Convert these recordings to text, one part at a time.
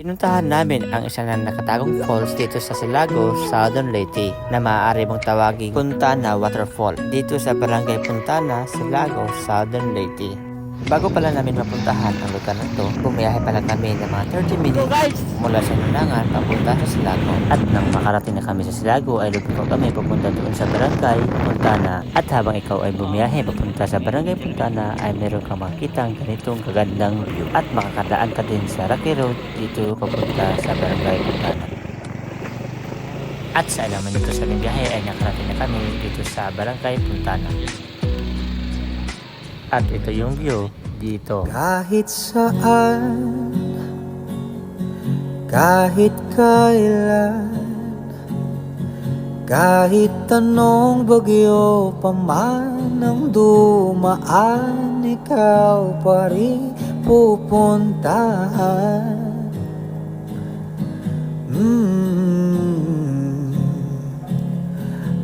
Pinuntahan namin ang isa na nakatagong falls dito sa Silago, Southern Leyte na maaari mong tawaging Puntana Waterfall dito sa Barangay Puntana, Silago, Southern Leyte. Bago pala namin mapuntahan ang lugar na ito, bumiyahe pala kami ng mga 30 minutes mula sa Nunangan papunta sa Silago. At nang makarating na kami sa Silago ay lubog kami papunta doon sa Barangay Puntana. At habang ikaw ay bumiyahe papunta sa Barangay Puntana ay meron kang makitang ganitong kagandang view. At makakadaan ka din sa Rocky Road dito papunta sa Barangay Puntana. At sa alaman nito sa aming biyahe ay nakarating na kami dito sa Barangay Puntana. At ito yung view dito. Kahit saan, kahit kailan, kahit anong bagyo pa man ang dumaan, ikaw pa rin pupuntahan.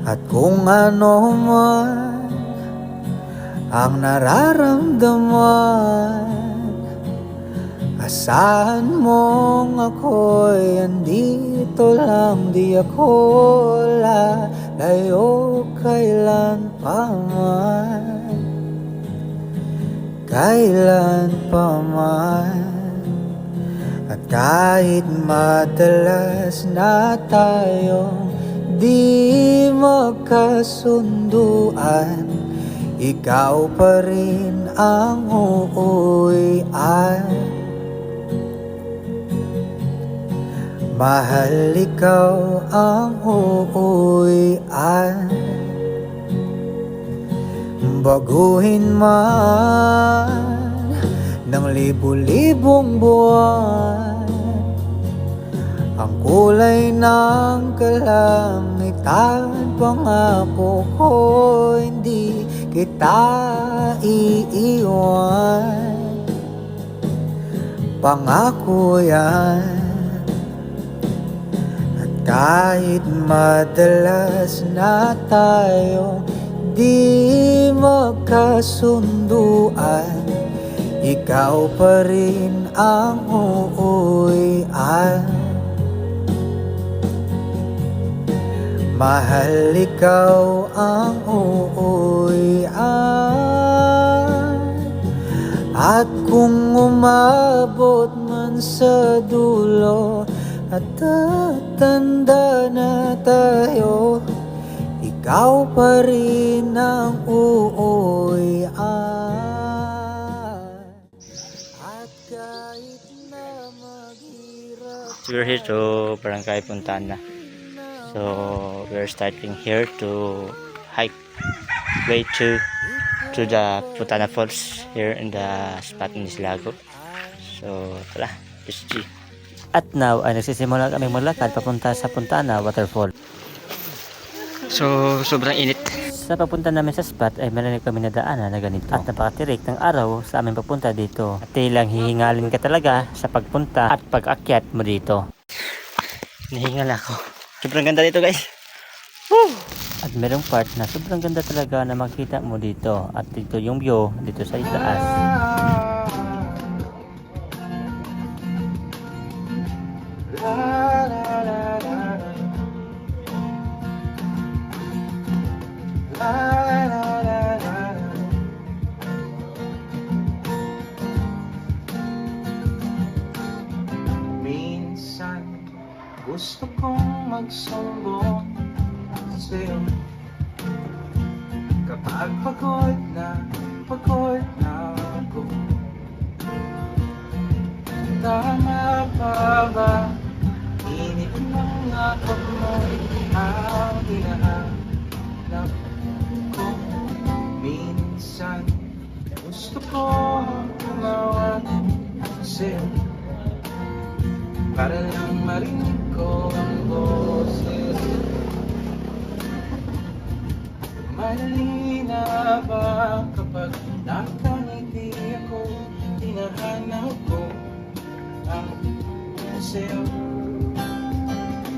At kung ano man ang nararamdaman, asahan mong ako'y andito lang, di ako lalayo kailan pa man, kailan pa man. At kahit madalas na tayong di magkasunduan, ikaw pa rin ang uuwian. Mahal, ikaw ang uuwian. Baguhin man ng libu-libong buwan ang kulay ng kalangitan, pangako ko hindi kita iiwan. Pangako yan. At kahit madalas na tayong di magkasunduan, ikaw pa rin ang uuwian. Mahal, ikaw ang uuwian. At kung umabot man sa dulo at tatanda na tayo, ikaw pa rin ang uuwian. At kahit na maghirap, So we're here to Barangay Puntana. So we're starting here to hike way to the Puntana Falls here in the spot in Silago. So tara, let's see. At now ay nagsisimula kami maglakad papunta sa Puntana Waterfall. So sobrang init. Sa papunta namin sa spot ay meron kami nadaanan na ganito. At napakatirik ng araw sa aming papunta dito. At ilang hihingalin ka talaga sa pagpunta at pag-akyat mo dito. Nahingal ako. Sobrang ganda dito, guys. Woo! At merong part na sobrang ganda talaga na makita mo dito. At dito yung view dito sa itaas. minsan gusto kong magsumbong sa'yo kapag pagod na ako. Tama pa ba? Inip ng akap mo'y ang hinahanap ko. Minsan gusto kong tumawag sa'yo para lang marinig ko ang boses. Madali na ba kapag nakangiti ako, hinahanap ko ang sa'yo?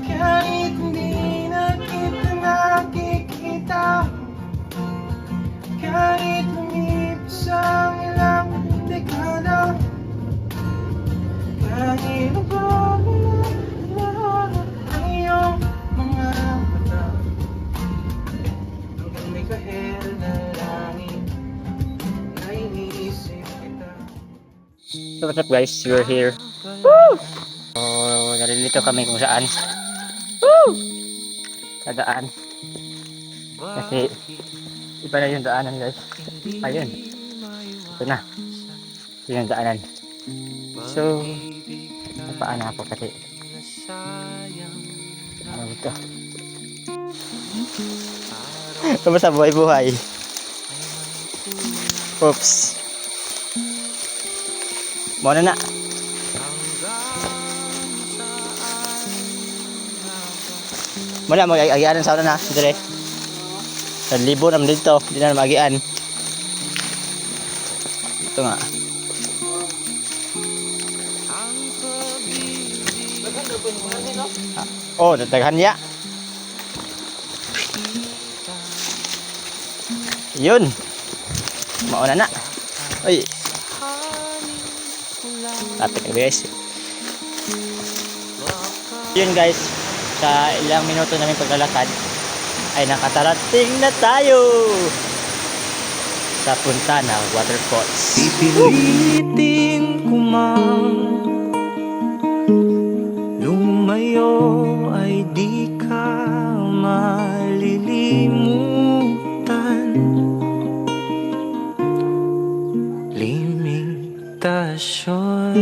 Kahit hindi na kita nakikita, kahit lumipas ang ilang dekada, kahit ako what's up guys? We're here. Woo! So, narilito kami kung saan. Woo! Sa daan. Kasi, iba na yung daanan guys. Ayun. Ito na. Ito yung daanan. So, napaan ako kasi. Ano ito? Kamusta buhay-buhay? Oops. Muna na. Muna, mag-agianan sa una na. Dire. Libo naman dito. Hindi na mag-agian. Ito nga. Oh, dataghan niya. Yun. Mauna na. Uy. Lapit na guys. Yun guys. Sa ilang minuto namin paglalakad ay nakatarating na tayo sa Puntana Waterfalls. Pipilitin ko mang lumayo ay di ka malilimutan. Limitasyon,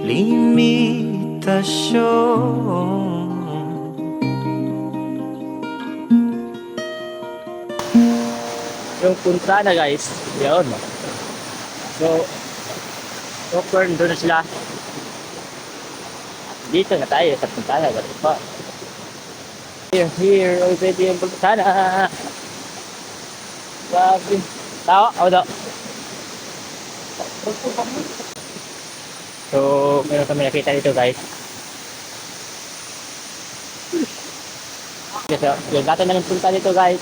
limitasyon. Yung Puntana guys, yun. So turn doon na sila. Dito na tayo sa Puntana Waterfalls. Here already yung Puntana. Grabe. Tao, ako daw. So, meron kami nakita dito guys. So, yung dati namin punta dito guys.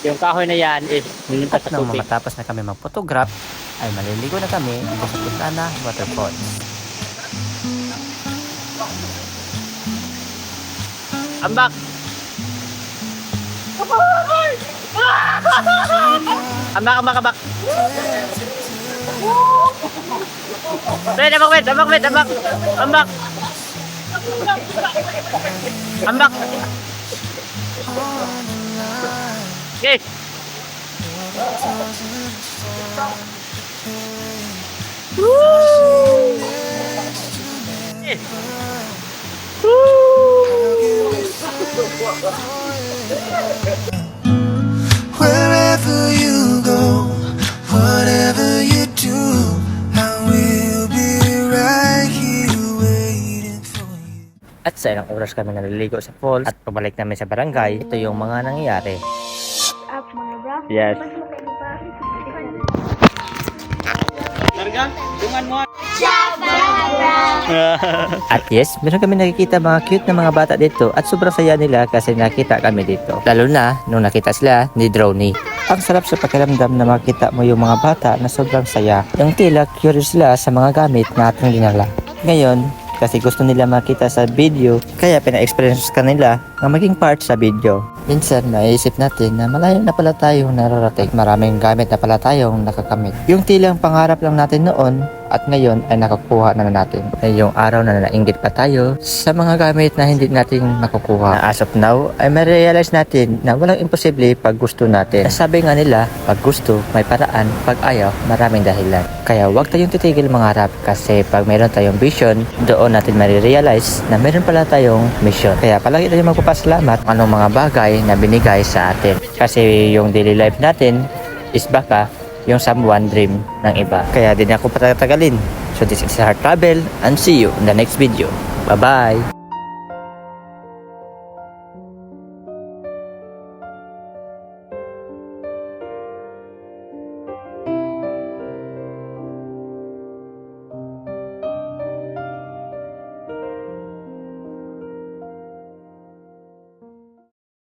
Yung kahoy na yan is nilipat sa tubig. Matapos na kami mag-photograph, ay maliligo na kami dito sa Puntana Waterfalls. Ambak! Ambak! Wait, ambak! Okay. Wherever you go, whatever you do, I will be right here waiting for you. At sa ilang oras kami naliligo sa falls at pabalik namin sa barangay, ito yung mga nangyayari. Up mga bro. Yes. At yes, meron kami nakikita mga cute na mga bata dito at sobrang saya nila kasi nakita kami dito. Lalo na nung nakita sila ni Droney. Ang sarap sa pakiramdam na makita mo yung mga bata na sobrang saya. Yung tila curious sila sa mga gamit na ating dinala. Ngayon, kasi gusto nila makita sa video, kaya pina-experience kanila na maging part sa video. Minsan, maiisip natin na malayo na pala tayong nararating. Maraming gamit na pala tayong nakakamit. Yung tilang pangarap lang natin noon at ngayon ay nakakuha na natin. Ay yung araw na nainggit pa tayo sa mga gamit na hindi natin nakukuha. Na as of now, ay ma-realize natin na walang imposible pag gusto natin. Sabi nga nila, pag gusto, may paraan. Pag ayaw, maraming dahilan. Kaya huwag tayong titigil mangarap kasi pag mayroon tayong vision, doon natin ma-realize na mayroon pala tayong mission. Kaya palagi tayong magpapasalamat kung anong mga bagay na binigay sa atin. Kasi yung daily life natin is baka yung someone dream ng iba. Kaya din ako patatagalin. So this is Heart Travel and see you in the next video. Bye-bye!